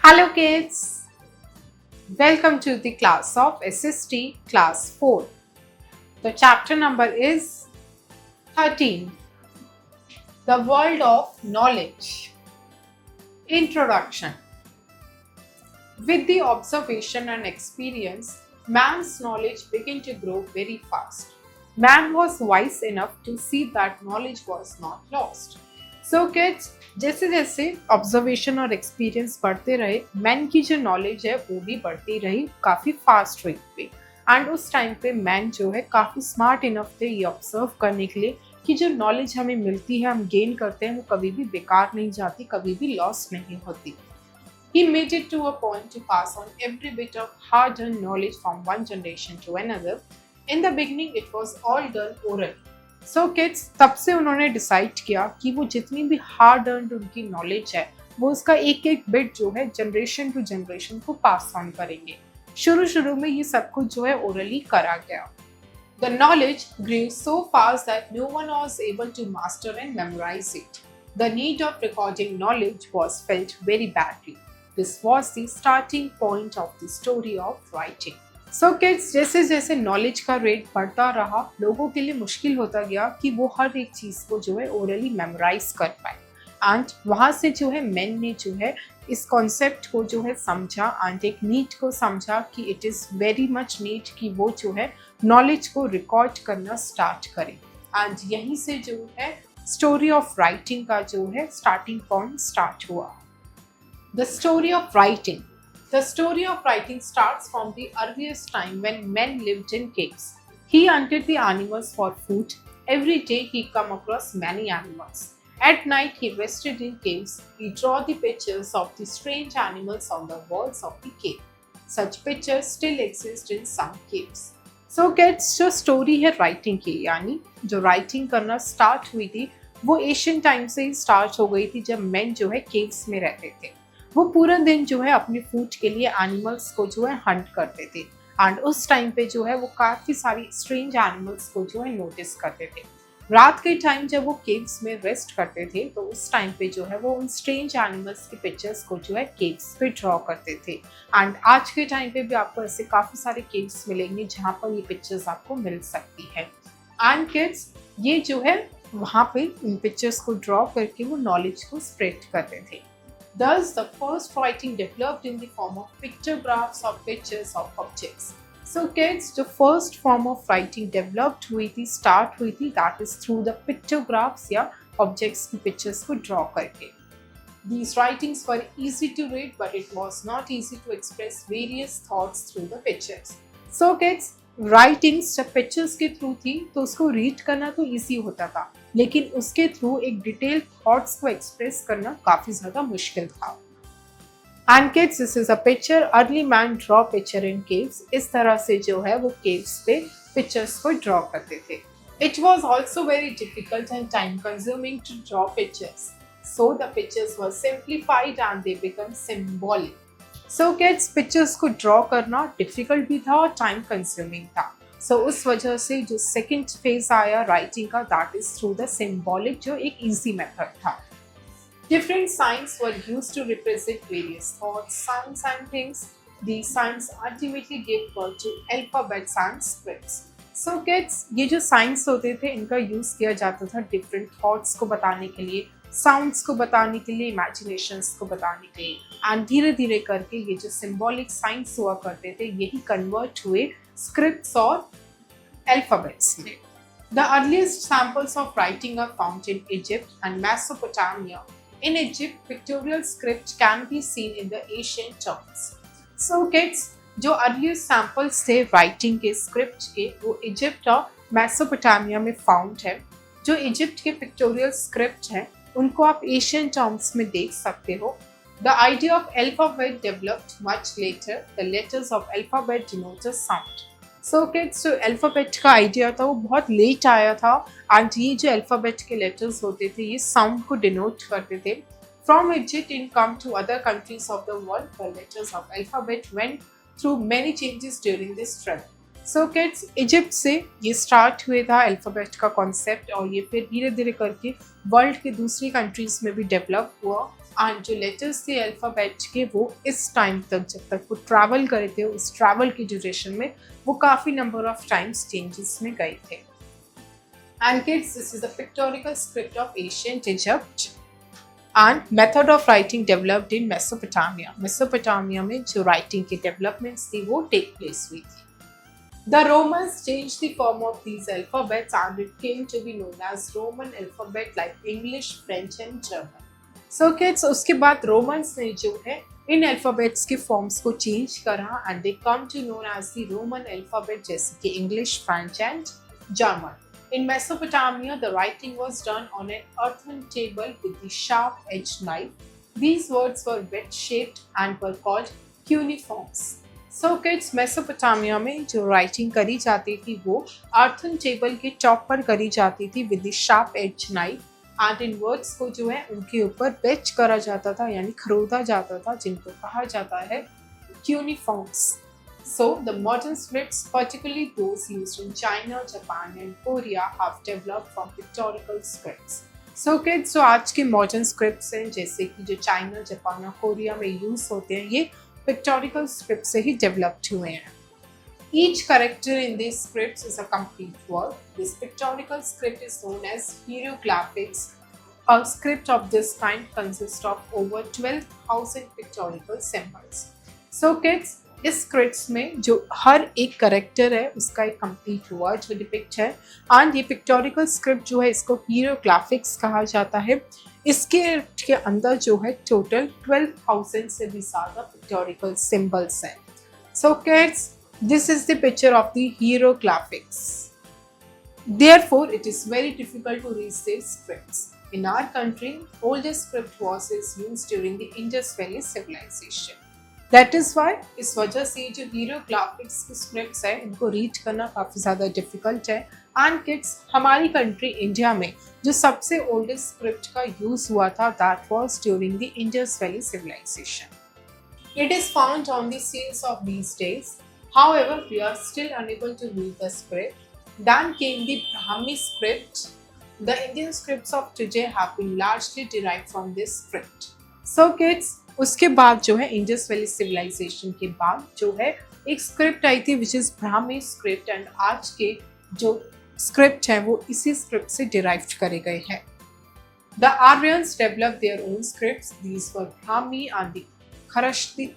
Hello kids, welcome to the class of SST class 4. The chapter number is 13, The World of Knowledge. Introduction. With the observation and experience, man's knowledge began to grow very fast. Man was wise enough to see that knowledge was not lost. So kids, जैसे जैसे observation और experience बढ़ते रहे, man की जो knowledge है वो भी बढ़ती रही काफ़ी फास्ट रेट पे. एंड उस टाइम पे मैन जो है काफ़ी स्मार्ट इनफ थे ये ऑब्जर्व करने के लिए कि जो नॉलेज हमें मिलती है, हम गेन करते हैं, वो कभी भी बेकार नहीं जाती, कभी भी लॉस नहीं होती. He made it to a point to pass on every bit of hard-earned knowledge from one generation to another. In the beginning, it was all done orally. So kids, तब से उन्होंने डिसाइड किया कि वो जितनी भी हार्ड अर्नड उनकी knowledge है वो उसका एक एक बिट जो है जनरेशन टू जनरेशन को पास ऑन करेंगे. शुरू में ये सब कुछ जो है ओरली करा गया. The knowledge grew so fast that no one was able to master and memorize it. The need of recording knowledge was felt very badly. This was the starting point of the story of writing. So kids, जैसे जैसे knowledge का rate बढ़ता रहा, लोगों के लिए मुश्किल होता गया कि वो हर एक चीज़ को जो है ओरली मेमोराइज कर पाए. एंड वहाँ से जो है मैन ने जो है इस कॉन्सेप्ट को जो है समझा एंड एक नीड को समझा कि it is very much need कि वो जो है नॉलेज को रिकॉर्ड करना स्टार्ट करे. एंड यहीं से जो है स्टोरी ऑफ राइटिंग का जो है स्टार्टिंग पॉइंट स्टार्ट हुआ. The story of writing. The story of writing starts from the earliest time when men lived in caves. He hunted the animals for food. Every day he come across many animals. At night he rested in caves. He draw the pictures of the strange animals on the walls of the cave. Such pictures still exist in some caves. So kids, जो story है writing की, यानी जो writing करना start हुई थी वो Asian time से ही start हो गई थी जब men जो है caves में रहते थे. वो पूरा दिन जो है अपने फूड के लिए एनिमल्स को जो है हंट करते थे. एंड उस टाइम पे जो है वो काफ़ी सारी स्ट्रेंज एनिमल्स को जो है नोटिस करते थे. रात के टाइम जब वो केव्स में रेस्ट करते थे तो उस टाइम पे जो है वो उन स्ट्रेंज एनिमल्स की पिक्चर्स को जो है केव्स पे ड्रॉ करते थे. एंड आज के टाइम पे भी आपको ऐसे काफ़ी सारे केव्स मिलेंगे जहाँ पर ये पिक्चर्स आपको मिल सकती है. एंड किड्स, ये जो है वहाँ पे इन पिक्चर्स को ड्रॉ करके वो नॉलेज को स्प्रेड करते थे. Thus, the first writing developed in the form of pictographs or pictures of objects. So kids, the first form of writing developed हुई थी, start हुई थी, that is through the pictographs या objects की pictures को draw करके. These writings were easy to read, but it was not easy to express various thoughts through the pictures. So kids, writings जब pictures के through थी तो उसको read करना तो ईजी होता था, लेकिन उसके थ्रू एक डिटेल थॉट्स को एक्सप्रेस करना काफ़ी ज़्यादा मुश्किल था. And kids, this is a picture. Early man draw picture in caves. इस तरह से जो है वो केव्स पे पिक्चर्स को ड्रॉ करते थे. It was also very difficult and time consuming to draw pictures, so the pictures were simplified and they become symbolic. So kids, pictures को ड्रॉ करना डिफिकल्ट भी था और टाइम कंज्यूमिंग था. सो उस वजह से जो सेकंड फेज आया राइटिंग का, that is through the symbolic, जो एक इजी मेथड था. Different signs were used to represent various thoughts, sounds and things. These signs ultimately gave birth to alphabets and scripts. So kids, ये जो science होते थे इनका use किया जाता था डिफरेंट थॉट्स को बताने के लिए, साउंड्स को बताने के लिए, इमेजिनेशंस को बताने के लिए. एंड धीरे धीरे करके ये जो सिंबॉलिक साइंस हुआ करते थे यही कन्वर्ट हुए स्क्रिप्ट्स और अल्फाबेट्स में. The earliest samples of writing are found in Egypt and Mesopotamia. In Egypt, pictorial script can be seen in the ancient tombs. So kids, जो अर्लीस्ट सैम्पल्स थे writing के, स्क्रिप्ट के, वो Egypt और Mesopotamia में found है. जो Egypt के पिक्टोरियल स्क्रिप्ट हैं उनको आप एशियन टर्म्स में देख सकते हो. The idea of alphabet developed much later. The letters of alphabet denote a sound. So kids, जो अल्फाबेट का आइडिया था वो बहुत लेट आया था. एंड ये जो अल्फाबेट के लेटर्स होते थे ये साउंड को डिनोट करते थे. From Egypt in come to other countries of the world, the letters of alphabet went through many changes during this trend. So kids, Egypt से ये स्टार्ट हुए था अल्फ़ाबेट का कॉन्सेप्ट, और ये फिर धीरे धीरे करके वर्ल्ड के दूसरी कंट्रीज़ में भी डेवलप हुआ। एंड जो लेटर्स थे अल्फ़ाबेट के, वो इस टाइम तक, जब तक वो ट्रैवल करे थे, उस ट्रैवल की ड्यूरेशन में वो काफ़ी नंबर ऑफ टाइम्स चेंजेस में गए थे। And kids, this is the pictorial script of ancient Egypt and method of writing developed in Mesopotamia. Mesopotamia में जो राइटिंग की डेवलपमेंट्स थी वो टेक प्लेस हुई थी। The Romans changed the form of these alphabets and it came to be known as Roman alphabet like English, French and German. So kids, उसके बाद Romans ने जो है इन अल्फ़ाबेट्स के फॉर्म्स को चेंज करा and they come to known as the Roman alphabet, जैसे कि English, French and German. In Mesopotamia, the writing was done on an earthen table with the sharp-edged knife. These words were wedge-shaped and were called cuneiforms. So kids, Mesopotamia में जो writing करी जाती थी वो earthen table के top पर करी जाती थी with the sharp edge knife, and इन वर्ड्स को जो है उनके ऊपर वेज करा जाता था, यानी खरोदा जाता था, जिनको कहा जाता है cuneiforms. So the modern scripts, particularly those used in China, Japan and Korea, have developed from pictorial scripts. So kids, जो आज के मॉडर्न स्क्रिप्ट्स हैं, जैसे कि जो चाइना, जापान और कोरिया में यूज होते हैं, ये पिक्टोरिकल स्क्रिप्ट से ही डेवलप्ड हुए हैं. Each character in these scripts is a complete word. This pictorial script is known as hieroglyphics. A script of this kind consists of over 12,000 pictorial symbols. So kids, इस scripts में जो हर एक character है उसका एक complete word जो depict है, and ये पिक्टोरिकल स्क्रिप्ट जो है इसको हीरोग्राफिक्स कहा जाता है. इसके अंदर जो है टोटल 12,000 से भी ज़्यादा पिक्टोरिकल सिंबल्स हैं. So kids, this is the picture of the hieroglyphics. Therefore, it is very difficult to read these scripts. In our country, oldest script was used during the Indus Valley civilization. That is why इस वजह से जो hieroglyphics की scripts है इनको read करना काफ़ी ज़्यादा difficult है. And kids, हमारी country इंडिया में जो सबसे oldest script का use हुआ था, that was during the Indus Valley civilization. It is found on the seals of these days. However, we are still unable to read the script. Then came the Brahmi script. The Indian scripts of today have been largely derived from this script. So kids, उसके बाद जो है Indus Valley civilisation के बाद जो है एक script I थी which is Brahmi script, and आज के जो स्क्रिप्ट है वो इसी स्क्रिप्ट से डिराइव करे गए हैं. The Aryans developed their own scripts. These were Brahmi and the Kharashti.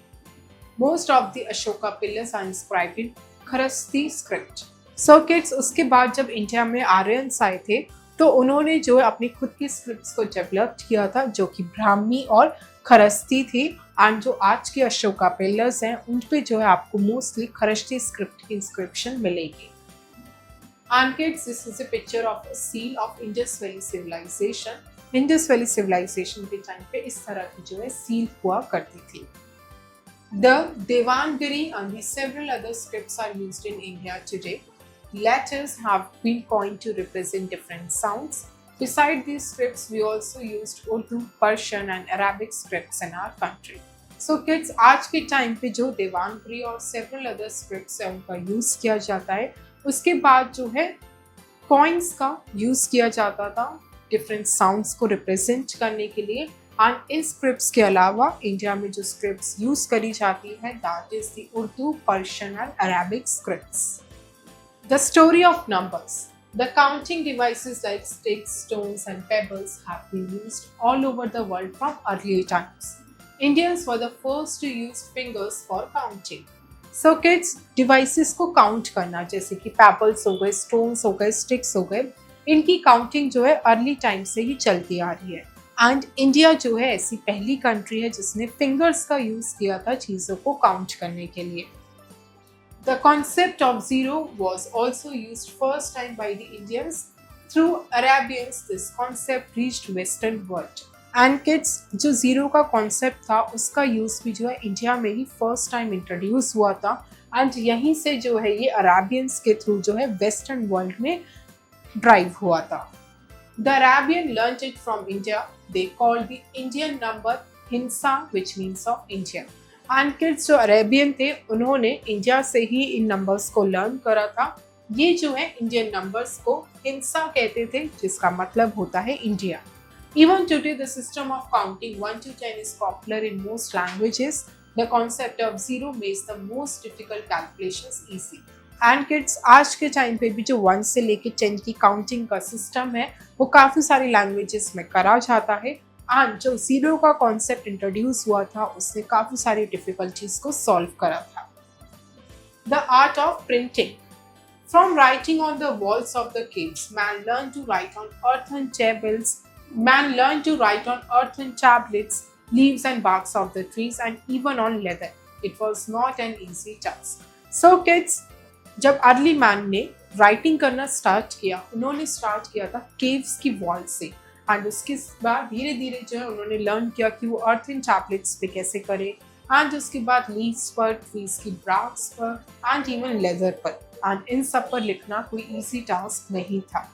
Most of the Ashoka pillars are inscribed in Kharashti script. So kids, उसके बाद जब इंडिया में आर्यंस आए थे तो उन्होंने जो है अपनी खुद की स्क्रिप्ट्स को डेवलप किया था, जो कि ब्राह्मी और खरस्ती थी. एंड जो आज के अशोका पिलर्स हैं उन पे जो है आपको मोस्टली खरस्ती स्क्रिप्ट की इंस्क्रिप्शन मिलेगी. And kids, this is a picture of a seal of Indus Valley civilization. Indus Valley civilization के टाइम पे इस तरह की जो है सील हुआ करती थी. The Devangiri and the several other scripts are used in India today. Letters have been coined to represent different sounds. Besides these scripts, we also used Urdu, Persian and Arabic scripts in our country. So kids, आज के time पे जो देवानगिरी और several other scripts है उनका use किया जाता है. उसके बाद जो है कॉइन्स का यूज़ किया जाता था डिफरेंट साउंड्स को रिप्रेजेंट करने के लिए. एंड इन स्क्रिप्ट्स के अलावा इंडिया में जो स्क्रिप्ट्स यूज़ करी जाती है that is the Urdu, Persian and Arabic scripts. The story of numbers. The counting devices like sticks, stones and pebbles have been used all over the world from early times. Indians were the first to use fingers for counting. So kids, devices को count करना, जैसे कि pebbles हो गए, stones हो गए, sticks हो गए, इनकी काउंटिंग जो है अर्ली टाइम से ही चलती आ रही है. एंड इंडिया जो है ऐसी पहली कंट्री है जिसने फिंगर्स का यूज़ किया था चीज़ों को काउंट करने के लिए. The concept of zero was also used first time by the Indians. Through Arabians this concept reached western world. And kids, जो ज़ीरो का कॉन्सेप्ट था उसका यूज़ भी जो है इंडिया में ही फर्स्ट टाइम इंट्रोड्यूस हुआ था. एंड यहीं से जो है ये अरेबियंस के थ्रू जो है वेस्टर्न वर्ल्ड में ड्राइव हुआ था. The Arabian learnt it from India. They called the Indian number Hinsa, which means of India. And kids जो अरेबियन थे उन्होंने इंडिया से ही इन नंबर्स को लर्न करा था। ये जो है इंडियन नंबर्स को हिंसा कहते थे, जिसका मतलब होता है India. Even today, the system of counting 1 to 10 is popular in most languages. The concept of zero makes the most difficult calculations easy. And kids, आज के टाइम पे भी जो 1 से लेके 10 की काउंटिंग का सिस्टम है वो काफ़ी सारी लैंग्वेजेस में करा जाता है। एंड जो जीरो का कॉन्सेप्ट इंट्रोड्यूस हुआ था उसने काफ़ी सारी डिफिकल्टीज को सॉल्व करा था। The art of printing. From writing on the walls of the caves, man learned to write on earthen tables. Man learned to write on earthen tablets, leaves and barks of the trees, and even on leather. It was not an easy task. So kids, जब early man ने writing करना start किया, उन्होंने start किया था caves की wall से। And उसके बाद धीरे धीरे जो है उन्होंने लर्न किया कि वो earthen tablets पे कैसे करे, एंड उसके बाद लीव्स पर, ट्रीज की ब्राक्स पर, एंड इवन लेदर पर। एंड इन सब पर लिखना कोई इजी टास्क नहीं था।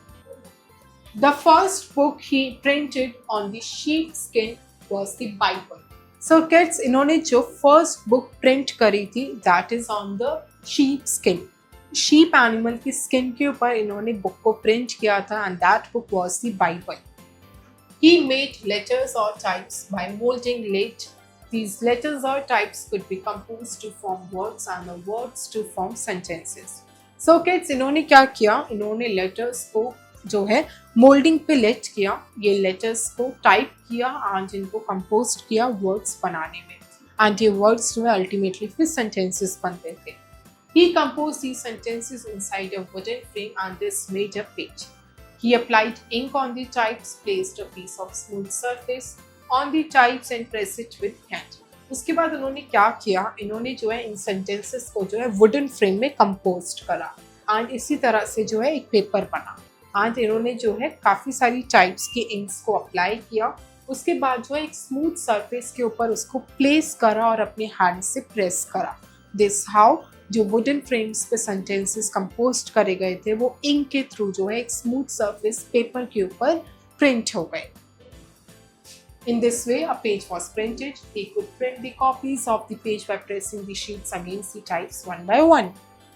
The first book he printed on the sheepskin was the Bible. So kids, इन्होंने जो फर्स्ट बुक प्रिंट करी थी that is on the sheepskin. Sheep animal की स्किन के ऊपर इन्होंने बुक को प्रिंट किया था and that book was the Bible. He made letters or types by molding lead. These letters or types could be composed to form words and the words to form sentences. So kids, इन्होंने क्या किया, इन्होंने letters को जो है moulding पे late किया, ये लेटर्स को टाइप किया एंड इनको कंपोज किया वर्ड्स बनाने में, एंड ये वर्ड्स जो है अल्टीमेटली फिर सेंटेंसेस बनते थे। He composed these sentences inside a wooden frame and this made a page. He applied ink on the types, placed a piece of smooth surface on the types and pressed it with hand. उसके बाद उन्होंने क्या किया, इन्होंने जो है इन sentences को जो है वुडन फ्रेम में कंपोज करा एंड इसी तरह से जो है एक पेपर बना। एंड इन्होंने जो है काफ़ी सारी टाइप्स की इंक्स को अप्लाई किया, उसके बाद जो है एक स्मूथ सरफेस के ऊपर उसको प्लेस करा और अपने हैंड से प्रेस करा। दिस हाउ जो वुडन फ्रेम्स पे सेंटेंसेस कंपोज करे गए थे वो इंक के थ्रू जो है एक स्मूथ सरफेस पेपर के ऊपर प्रिंट हो गए। In this way, a page was printed. He could print the copies of the page by pressing the sheets against the types one by one.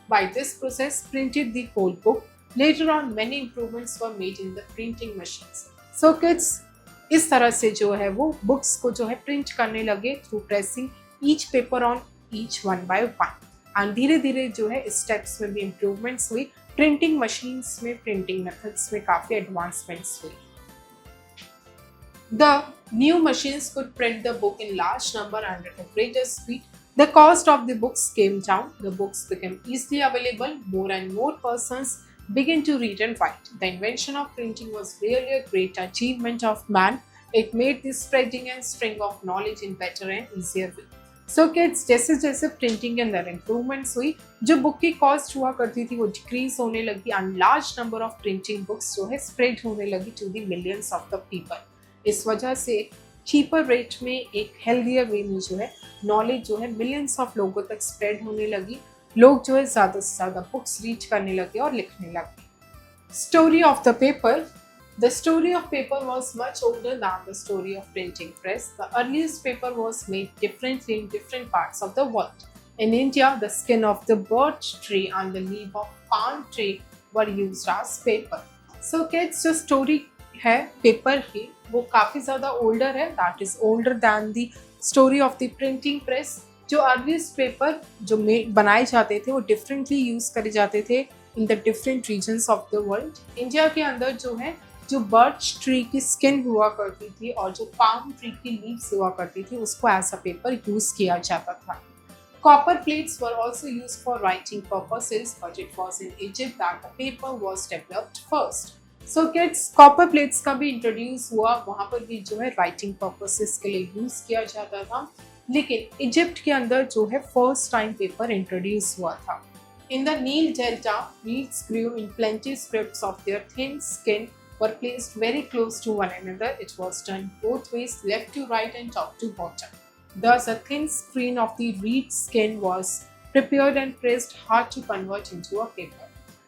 By this process, printed the whole book. Later on, many improvements were made in the printing machines. So kids, इस तरह से जो है वो books को जो है print करने लगे through pressing each paper on each one by one. And धीरे धीरे जो है इस स्टेप्स में भी इम्प्रूवमेंट्स हुई, प्रिंटिंग मशीन्स में, प्रिंटिंग मेथड्स में काफ़ी एडवांसमेंट्स हुई। The new machines could print the book in large number and at a greater speed. The cost of the books came down. The books became easily available. More and more persons began to read and write. The invention of printing was really a great achievement of man. It made the spreading and string of knowledge in better and easier way. So kids, जैसे जैसे printing के अंदर improvements हुई, जो book की cost हुआ करती थी वो डिक्रीज होने लगी and large number of printing books जो है स्प्रेड होने लगी to the millions of the people. इस वजह से चीपर रेट में, एक हेल्दियर वे में जो है नॉलेज जो है मिलियंस ऑफ लोगों तक स्प्रेड होने लगी। लोग जो है ज़्यादा से ज़्यादा बुक्स रीड करने लगे और लिखने लगे। Story of the paper. The story of paper was much older than the story of printing press. The earliest paper was made differently in different parts of the world. In India, the skin of the birch tree and the leaf of palm tree were used as paper. So kids, जो story है paper की वो काफ़ी ज़्यादा older है, that is older than the story of the printing press. जो earliest paper जो बनाए जाते थे वो डिफरेंटली यूज़ करे जाते थे in the different regions of the world. India के अंदर जो है जो बर्च ट्री की स्किन हुआ करती थी और जो पाम ट्री की लीव्स हुआ करती थी उसको एज अ पेपर यूज़ किया जाता था। Copper plates were also used for writing purposes, but it was in Egypt that the paper was developed first. So kids, copper plates का भी इंट्रोड्यूस हुआ, वहाँ पर भी जो है राइटिंग पर्पसेस के लिए यूज़ किया जाता था, लेकिन इजिप्ट के अंदर जो है फर्स्ट टाइम पेपर इंट्रोड्यूस हुआ था। In the Nile Delta, reeds grew in plenty. Strips of their thin skin were placed very close to one another. It was done both ways, left to right and top to bottom. Thus, a thin screen of the reed skin was prepared and pressed hard to convert into a paper.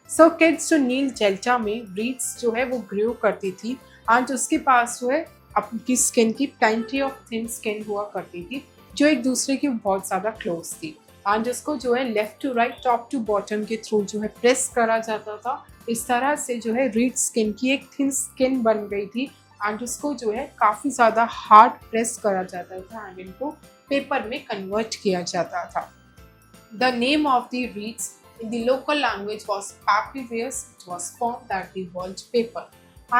So kids, जो नील delta में reads जो है वो grow करती थी and उसके पास जो है अपनी स्किन की प्लेंटी ऑफ थिन स्किन हुआ करती थी, जो एक दूसरे की बहुत ज़्यादा क्लोज थी एंड जिसको जो है left to right top to bottom के थ्रू जो है प्रेस करा जाता था। इस तरह से जो है रीड स्किन की एक थिन स्किन बन गई थी एंड उसको जो है काफ़ी ज़्यादा हार्ड प्रेस करा जाता था एंड इनको पेपर में कन्वर्ट किया जाता था। The name of the reeds in the local language was papyrus. It was formed at the wallpaper.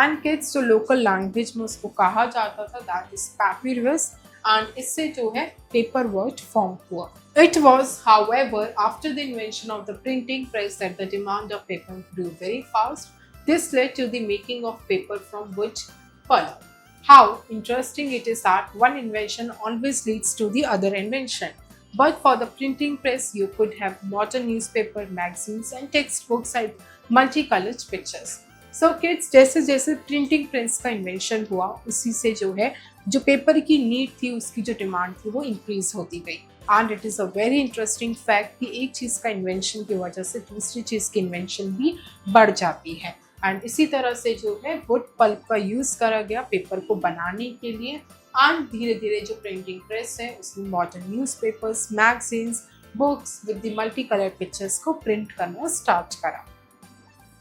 And kids जो local language में उसको कहा जाता था that is papyrus and इससे जो है paper word form हुआ. It was, however, after the invention of the printing press that the demand of paper grew very fast. This led to the making of paper from wood pulp. How interesting it is that one invention always leads to the other invention. But for the printing press, you could have modern newspaper, magazines and textbooks and multicolored pictures. So kids, जैसे जैसे printing press का invention हुआ उसी से जो है जो paper की नीड थी उसकी जो डिमांड थी वो इंक्रीज होती गई। And it is a very interesting fact कि एक चीज़ का इन्वेंशन की वजह से दूसरी चीज़ की इन्वेंशन भी बढ़ जाती है। एंड इसी तरह से जो है वुड पल्प का यूज़ करा गया पेपर को बनाने के लिए एंड धीरे धीरे जो प्रिंटिंग प्रेस है उसमें modern newspapers, magazines, books with the multi colour pictures को प्रिंट करना स्टार्ट करा।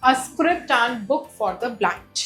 A script and book for the blind.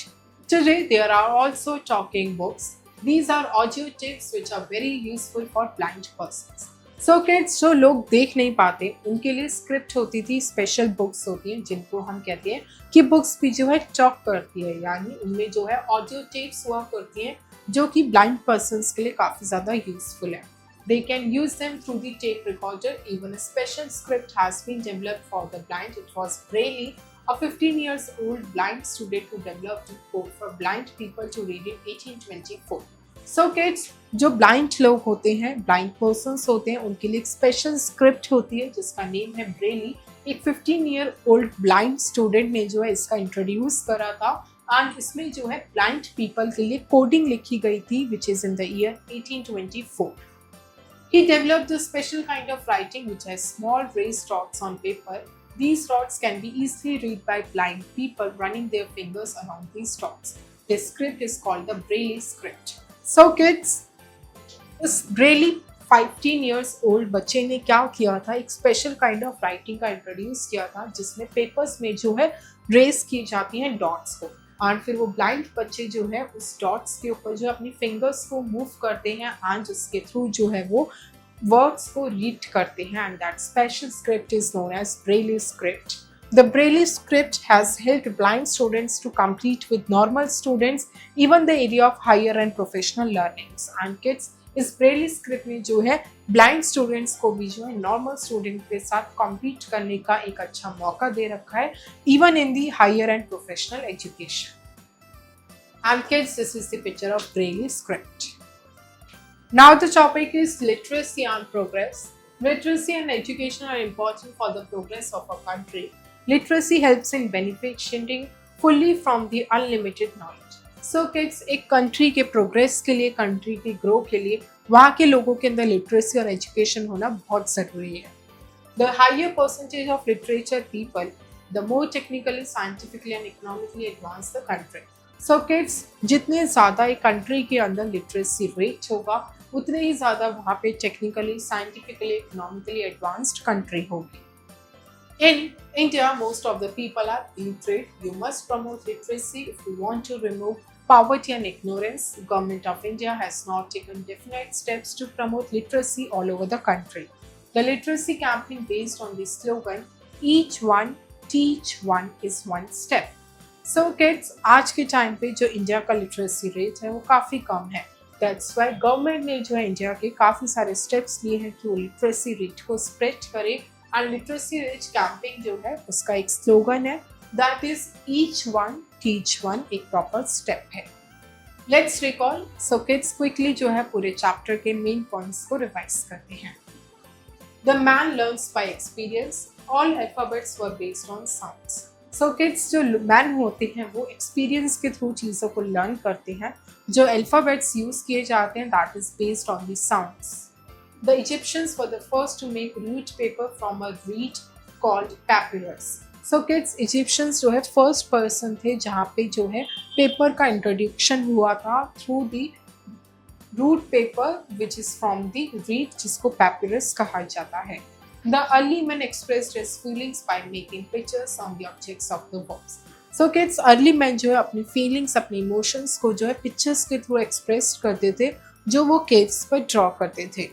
Today there are also talking books. These are audio tapes which are very useful for blind persons. So kids, जो लोग देख नहीं पाते उनके लिए स्क्रिप्ट होती थी, स्पेशल बुक्स होती हैं जिनको हम कहते हैं कि बुक्स भी जो है टॉक करती है, यानी उनमें जो है ऑडियो टेप्स हुआ करती हैं जो कि ब्लाइंड पर्सन्स के लिए काफ़ी ज़्यादा यूजफुल है। They can use them through the tape recorder. Even a special script has been developed for the blind. It was Braille, a 15 years old blind student who developed a code for blind people to read in 1824. So kids, जो blind लोग होते हैं, blind persons होते हैं, उनके लिए एक special script होती है जिसका नेम है Braille। एक 15 year old blind student ने जो है इसका इंट्रोड्यूस करा था एंड इसमें जो है blind people के लिए कोडिंग लिखी गई थी which is in the year 1824. He developed a special kind of writing which has small raised dots on paper. These dots can be easily read by blind people running their fingers along these dots. This script is called the Braille script. So kids, इस Braille 15 years old बच्चे ने क्या किया था, एक special kind of writing का introduce किया था जिसमें पेपर्स में जो है रेस की जाती हैं डॉट्स को और फिर वो ब्लाइंड बच्चे जो है उस डॉट्स के ऊपर जो अपनी फिंगर्स को मूव करते हैं एंड उसके थ्रू जो है वो वर्ड्स को रीड करते हैं and that special script is known as Braille script. The Braille script has helped blind students to compete with normal students even the area of higher and professional learnings. And kids, इस Braille script में जो है blind students को भी जो है normal student के साथ कॉम्पीट करने का एक अच्छा मौका दे रखा है even in the higher and professional education. And kids, this is the picture of Braille script. Now the topic is literacy and progress. Literacy and education are important for the progress of a country. Literacy helps in benefiting fully from the unlimited knowledge. So kids, एक country के progress के लिए, country के grow के लिए वहाँ के लोगों के अंदर लिटरेसी और एजुकेशन होना बहुत ज़रूरी है। The higher percentage of literature people, the more technically, scientifically and economically advanced the country. So kids, जितने ज़्यादा एक कंट्री के अंदर लिटरेसी रेट होगा उतने ही ज़्यादा वहाँ पे technically, scientifically, economically advanced country होगी। In India, most of the people are illiterate. You must promote literacy if you want to remove poverty and ignorance. The Government of India has now taken definite steps to promote literacy all over the country. The literacy campaign based on the slogan, each one, teach one is one step. So kids, आज के time पे जो India का literacy rate है वो काफ़ी कम है। That's why government ने जो है इंडिया के काफ़ी सारे स्टेप्स लिए हैं कि वो लिटरेसी रेट को स्प्रेड करे एंड लिटरेसी रेट कैंपेन जो है उसका एक स्लोगन है that is each one teach one, एक प्रॉपर स्टेप है। Let's recall. So kids, quickly जो है पूरे चैप्टर के मेन पॉइंट्स को रिवाइज करते हैं। The man learns bye experience, all alphabets were based on sounds. So kids, जो मैन होते हैं वो एक्सपीरियंस के थ्रू चीज़ों को लर्न करते हैं। जो अल्फाबेट्स यूज किए जाते हैं that is based on the sounds. The Egyptians were the first to make root paper from a reed called papyrus. So kids, Egyptians जो है फर्स्ट पर्सन थे जहाँ पे जो है पेपर का इंट्रोडक्शन हुआ था through the root paper which is from the reed जिसको पैपिरस कहा जाता है। The early man expressed his feelings by making pictures on the objects of the works. So kids early man जो है अपनी फीलिंग्स अपने इमोशंस को जो है पिक्चर्स के थ्रू एक्सप्रेस करते थे जो वो केव्स पर ड्रॉ करते थे।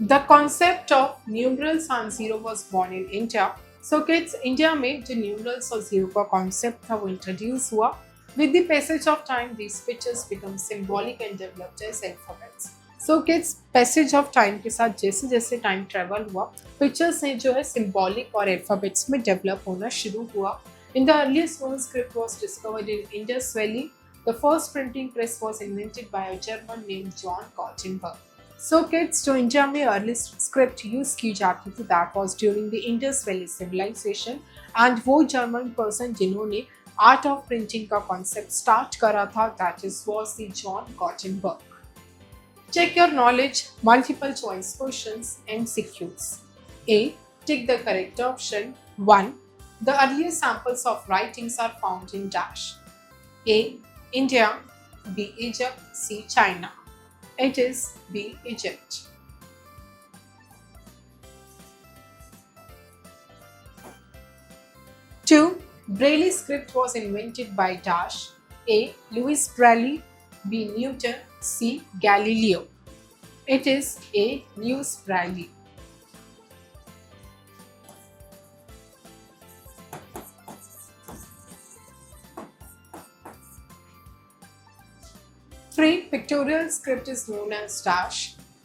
The concept of numerals and zero was born in India. So kids India में जो न्यूमरल्स और जीरो का कॉन्सेप्ट था वो इंट्रोड्यूस हुआ। With the passage of time these pictures become symbolic and developed as alphabets. So kids passage of time के साथ जैसे जैसे टाइम ट्रेवल हुआ पिक्चर्स ने जो है सिंबॉलिक और अल्फाबेट्स में डेवलप होना शुरू हुआ। In the earliest manuscript was discovered in Indus Valley. The first printing press was invented by a German named John Gutenberg. So kids, जो इंडिया में अर्ली स्क्रिप्ट यूज की जाती थी that was during the Indus Valley civilisation and वो German person जिन्होंने art of printing का concept start करा था that is was the John Gutenberg. Check your knowledge, multiple choice questions, MCQs. A. Tick the correct option. 1. The earliest samples of writings are found in dash. A. India. B. Egypt. C. China. It is B. Egypt. 2. Braille script was invented by dash. A. Louis Braille. B. Newton. C. Galileo. It is A. Louis Braille. 3. Pictorial script is known as dash.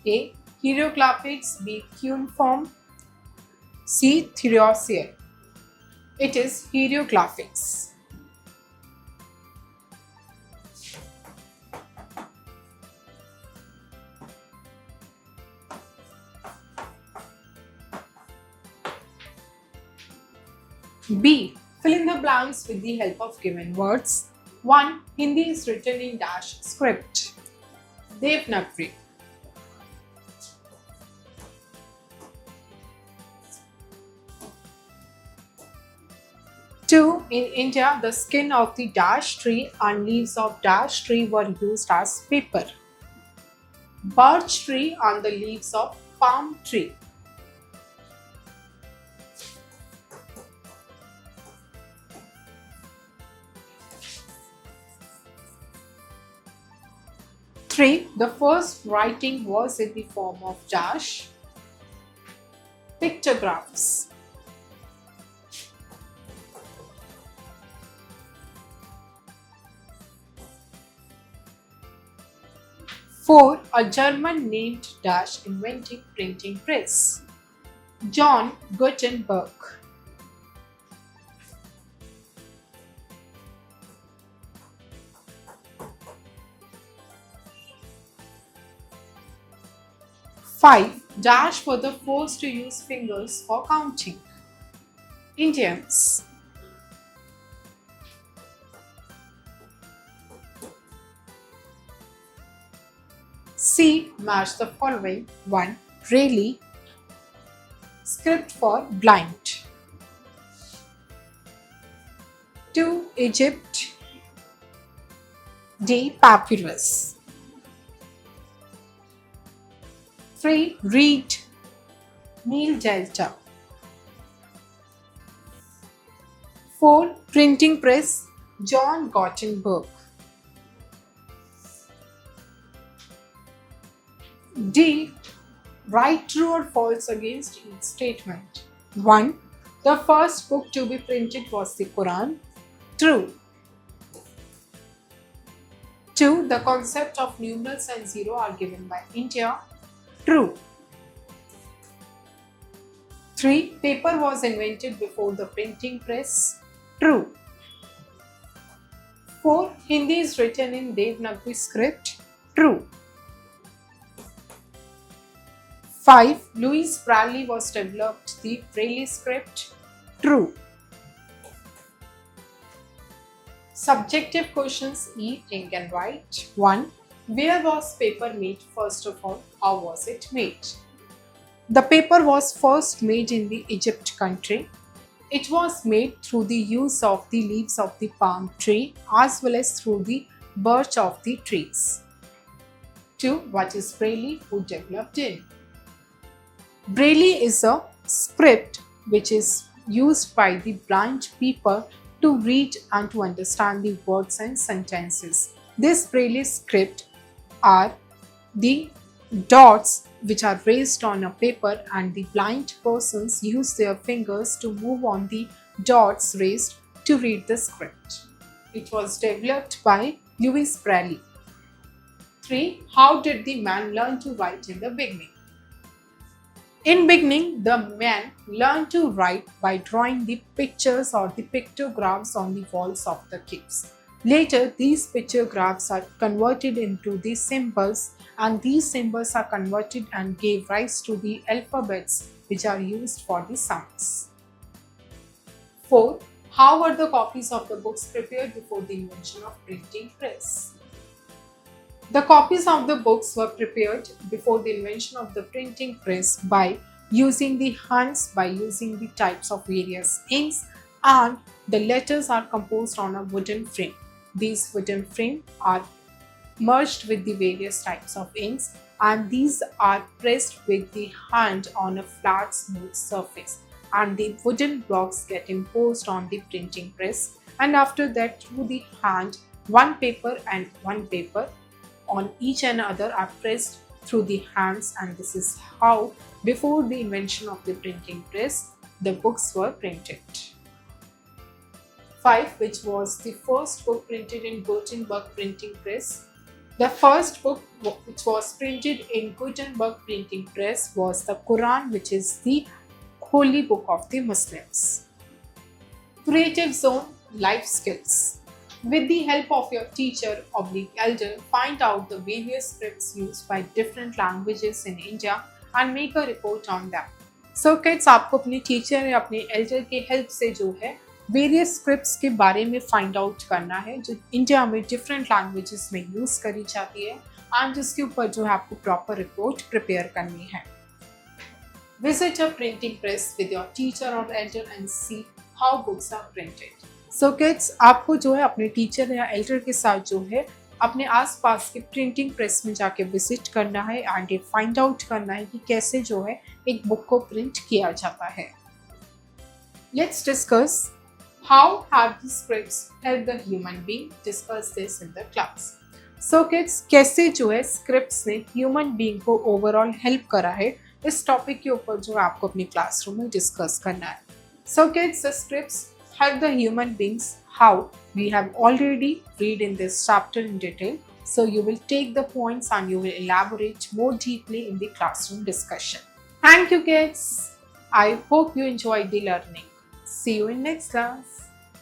A. Hieroglyphics. B. Cuneiform. C. Theriosier. It is hieroglyphics. 'B. Fill in the blanks with the help of given words. 1. Hindi is written in dash script. Devanagari. 2. In India, the skin of the dash tree and leaves of dash tree were used as paper. Birch tree and the leaves of palm tree. 3. The first writing was in the form of dash pictographs. 4. A German named dash invented printing press. John Gutenberg. 5. Dash were the first to use fingers for counting. Indians. 'C. Match the following. 1. Braille. Script for blind. 2. Egypt. D. Papyrus. 3. Reed. Nile Delta. 4. Printing press. John Gutenberg. D. Write true or false against each statement. 1. The first book to be printed was the Quran. True. 2. The concept of numerals and zero are given by India. True. 3. Paper was invented before the printing press. True. 4. Hindi is written in Devanagari script. True. 5. Louis Braille was developed the Braille script. True. Subjective questions E. Ink and write. 1. Where was paper made first of all? How was it made? The paper was first made in the Egypt country. It was made through the use of the leaves of the palm tree as well as through the birch of the trees. to what is Braille, who developed it. Braille is a script which is used by the blind people to read and to understand the words and sentences. This Braille script are the dots which are raised on a paper, and the blind persons use their fingers to move on the dots raised to read the script. It was developed by Louis Braille. 3. How did the man learn to write in the beginning? In beginning, the man learned to write by drawing the pictures or the pictographs on the walls of the caves. Later, these pictographs are converted into the symbols, and these symbols are converted and gave rise to the alphabets which are used for the sounds. 4. How were the copies of the books prepared before the invention of printing press? The copies of the books were prepared before the invention of the printing press by using the hands, by using the types of various inks, and the letters are composed on a wooden frame. These wooden frames are merged with the various types of inks, and these are pressed with the hand on a flat smooth surface, and the wooden blocks get imposed on the printing press, and after that through the hand one paper and one paper on each another are pressed through the hands, and this is how before the invention of the printing press the books were printed. 5. Which was the first book printed in Gutenberg printing press? The first book which was printed in Gutenberg printing press was the Quran, which is the holy book of the Muslims. Creative zone, life skills. With the help of your teacher or elder, find out the various scripts used by different languages in India and make a report on them. So kids, आपको अपने teacher या अपने Elder के help से जो है various scripts के बारे में फाइंड आउट करना है जो इंडिया में डिफरेंट लैंग्वेजेस में यूज़ करी जाती है, एंड जिसके ऊपर जो है आपको प्रॉपर रिपोर्ट प्रिपेयर करनी है. Visit a printing press with your teacher or elder and see how books are printed. So kids, आपको जो है अपने टीचर या एल्डर के साथ जो है अपने आसपास के प्रिंटिंग प्रेस में जाके विजिट करना है एंड ये फाइंड आउट करना है कि कैसे जो है एक बुक को प्रिंट किया जाता है. Let's discuss how have the scripts helped the human being. Discuss this in the class. So kids, कैसे जो है स्क्रिप्ट्स ने ह्यूमन बीइंग को ओवरऑल हेल्प करा है, इस टॉपिक के ऊपर जो आपको अपनी क्लासरूम में डिस्कस करना है. So kids, the scripts help the human beings. How? We have already read in this chapter in detail. So you will take the points and you will elaborate more deeply in the classroom discussion. Thank you kids. I hope you enjoyed the learning. See you in next class.